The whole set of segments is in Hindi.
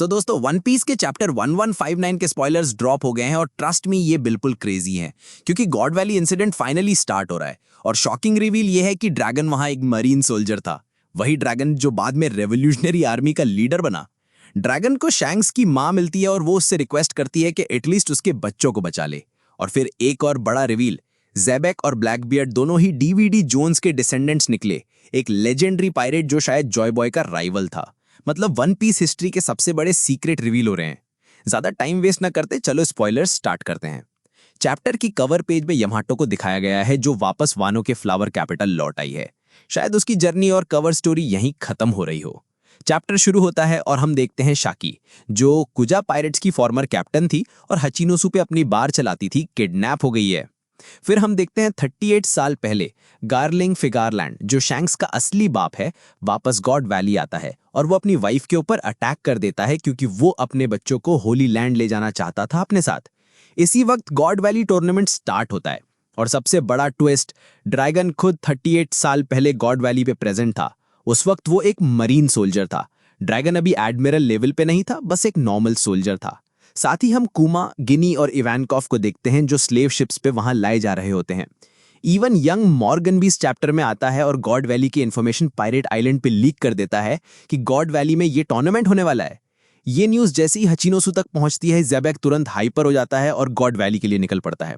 दोस्तों वन पीस के चैप्टर 1159 के स्पॉयलर्स ड्रॉप हो गए हैं और ट्रस्ट मी ये बिल्कुल क्रेजी है क्योंकि God valley incident finally start हो रहा है और शॉकिंग रिवील ये है कि ड्रैगन वहां एक मरीन सोल्जर था। वही ड्रैगन जो बाद में रेवोल्यूशनरी आर्मी का लीडर बना। ड्रैगन को शैंक्स की मां मिलती है और वो उससे रिक्वेस्ट करती है कि एटलीस्ट उसके बच्चों को बचा ले। और फिर एक और बड़ा रिवील, ज़ेबेक और ब्लैकबियर्ड दोनों ही डीवीडी जोन्स के डिसेंडेंट्स निकले, एक लेजेंडरी पायरेट जो शायद जॉय बॉय का राइवल था। मतलब वन पीस हिस्ट्री के सबसे बड़े सीक्रेट रिवील हो रहे हैं। ज्यादा टाइम वेस्ट ना करते चलो स्पॉयलर्स स्टार्ट करते हैं। चैप्टर की कवर पेज में यमाटो को दिखाया गया है जो वापस वानो के फ्लावर कैपिटल लौट आई है। शायद उसकी जर्नी और कवर स्टोरी यहीं खत्म हो रही हो। चैप्टर शुरू होता है और हम देखते हैं शाकी, जो कुजा पायरेट्स की फॉर्मर कैप्टन थी और हचिनोसु पे अपनी बार चलाती थी, किडनैप हो गई है। फिर हम देखते हैं 38 साल पहले गार्लिंग फिगारलैंड, जो शैंक्स का असली बाप है, वापस गॉड वैली आता है और वो अपनी वाइफ के ऊपर अटैक कर देता है क्योंकि वो अपने बच्चों को होली लैंड ले जाना चाहता था अपने साथ। इसी वक्त गॉड वैली टूर्नामेंट स्टार्ट होता है और सबसे बड़ा ट्विस्ट, ड्रैगन खुद 38 साल पहले गॉड वैली पे प्रेजेंट था। उस वक्त वो एक मरीन सोल्जर था। ड्रैगन अभी एडमिरल लेवल पे नहीं था, बस एक नॉर्मल सोल्जर था। साथ ही हम कुमा, गिनी और इवानकॉफ को देखते हैं जो स्लेव शिप्स पे वहां लाए जा रहे होते हैं। इवन यंग मॉर्गन भी इस चैप्टर में आता है और गॉड वैली की इन्फॉर्मेशन पायरेट आइलैंड पे लीक कर देता है कि गॉड वैली में ये टूर्नामेंट होने वाला है। ये न्यूज़ जैसे ही हचिनोसु तक पहुंचती है, ज़ेबेक तुरंत हाइपर हो जाता है और गॉड वैली के लिए निकल पड़ता है।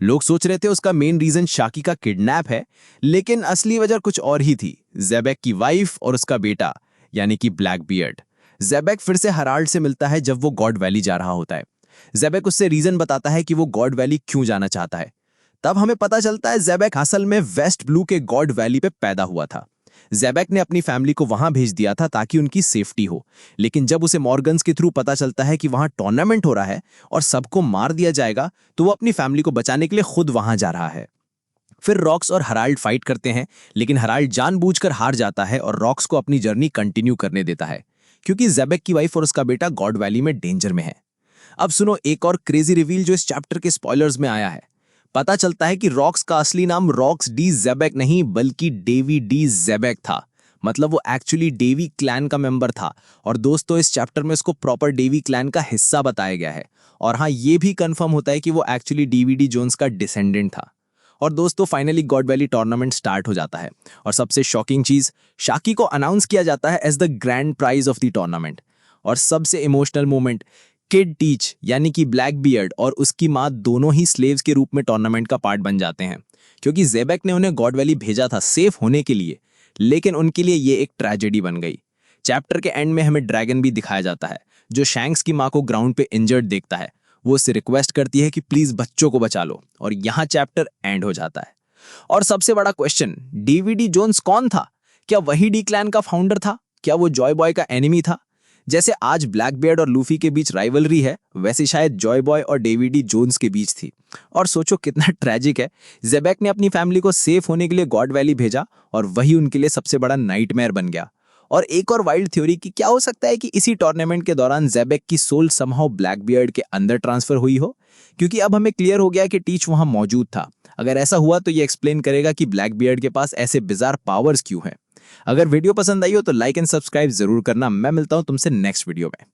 लोग सोच रहे थे उसका मेन रीजन शाकी का किडनैप है, लेकिन असली वजह कुछ और ही थी, ज़ेबेक की वाइफ और उसका बेटा यानी कि ब्लैकबियर्ड। ज़ेबेक फिर से हराल्ड से मिलता है जब वो गॉड वैली जा रहा होता है। ज़ेबेक उससे रीजन बताता है कि वो गॉड वैली क्यों जाना चाहता है। तब हमें पता चलता है ज़ेबेक असल में वेस्ट ब्लू के गॉड वैली पे पैदा हुआ था। ज़ेबेक ने अपनी फैमिली को वहां भेज दिया था ताकि उनकी सेफ्टी हो, लेकिन जब उसे मॉर्गन्स के थ्रू पता चलता है कि वहां टूर्नामेंट हो रहा है और सबको मार दिया जाएगा, तो वो अपनी फैमिली को बचाने के लिए खुद वहां जा रहा है। फिर रॉक्स और हराल्ड फाइट करते हैं, लेकिन हराल्ड जानबूझकर हार जाता है और रॉक्स को अपनी जर्नी कंटिन्यू करने देता है क्योंकि ज़ेबेक की वाइफ और उसका बेटा गॉड वैली में डेंजर में है। अब सुनो एक और क्रेजी रिवील जो इस चैप्टर के स्पॉयलर्स में आया है। पता चलता है कि रॉक्स का असली नाम रॉक्स डी ज़ेबेक नहीं बल्कि डेवी डी ज़ेबेक था। मतलब वो एक्चुअली डेवी क्लैन का मेंबर था। और दोस्तों इस चैप्टर में उसको प्रॉपर डेवी क्लैन का हिस्सा बताया गया है। और हाँ, ये भी कंफर्म होता है कि वो एक्चुअली डीवीडी जोन्स का डिसेंडेंट था। और दोस्तों finally God valley tournament start हो जाता है और सबसे शॉकिंग चीज, शाकी को अनाउंस किया जाता है as the grand prize of the tournament. और सबसे इमोशनल मोमेंट, किड टीच यानी कि ब्लैकबियर्ड और उसकी मां दोनों ही स्लेव्स के रूप में टूर्नामेंट का पार्ट बन जाते हैं क्योंकि ज़ेबेक ने उन्हें गॉड वैली भेजा था सेफ होने के लिए, लेकिन उनके लिए ये एक ट्रेजेडी बन गई। चैप्टर के एंड में हमें ड्रैगन भी दिखाया जाता है जो शैंक्स की मां को ग्राउंड पे इंजर्ड देखता है। वो उससे रिक्वेस्ट करती है कि प्लीज बच्चों को बचा लो और यहाँ चैप्टर एंड हो जाता है। और सबसे बड़ा क्वेश्चन, डीवीडी जोन्स कौन था? क्या वही डी क्लैन का फाउंडर था? क्या वो जॉय बॉय का एनिमी था? जैसे आज ब्लैकबियर्ड और लूफी के बीच राइवलरी है, वैसे शायद जॉय बॉय और डेविडी जोन्स के बीच थी। और सोचो कितना ट्रेजिक है, ज़ेबेक ने अपनी फैमिली को सेफ होने के लिए गॉड वैली भेजा और वही उनके लिए सबसे बड़ा नाइटमेयर बन गया। और एक और वाइल्ड थ्योरी कि क्या हो सकता है कि इसी टूर्नामेंट के दौरान ज़ेबेक की सोल समहाउ ब्लैकबियर्ड के अंदर ट्रांसफर हुई हो, क्योंकि अब हमें क्लियर हो गया कि टीच वहां मौजूद था। अगर ऐसा हुआ तो ये एक्सप्लेन करेगा कि ब्लैकबियर्ड के पास ऐसे बिजार पावर्स क्यों हैं। अगर वीडियो पसंद आई हो तो लाइक एंड सब्सक्राइब जरूर करना। मैं मिलता हूं तुमसे नेक्स्ट वीडियो में।